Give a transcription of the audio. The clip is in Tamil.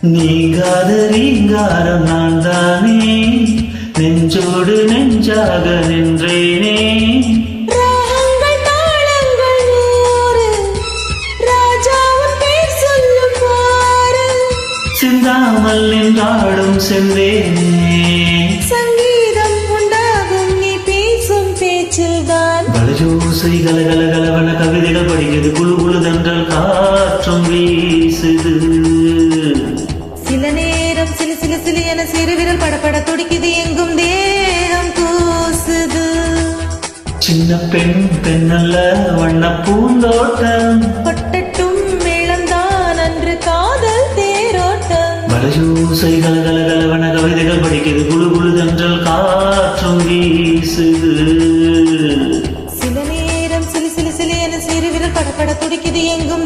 நீங்காத ரீங்காரம் நான் தானே, நெஞ்சோடு நெஞ்சாக நின்றேனே. ராகங்கள் தாளங்கள் நூறு, ராஜாவின் பேர் சொல்லும் பாரு. சிந்தாமல் நின்றாடும் செந்தேனே, சங்கீதம் உண்டாகும் நீ பேசும் பேச்சில்தான். பலஜோசை கலகல கலவன கவிதைகள் படிக்கிறது, குழு குழு தன்றல் காற்றும் வீசுது. சில நேரம் சிலு சிலு சிலு என சிறு விரல் படப்பட துடிக்குது, எங்கும் தேகம் கூசுது. சின்ன பெண் பெண்ணல்ல வண்ண பூந்தோட்டம், கொட்டட்டும் மேளம்தான் அன்று காதல் தேரோட்டம். பலஜோசை கலகல கலவன கவிதைகள் படிக்கிறது, குழு குழு தன்றல் காற்றும் வீசுது. சில நேரம் சிலு சிலு சிலு என சிறு விரல் படப்பட துடிக்குது, எங்கும்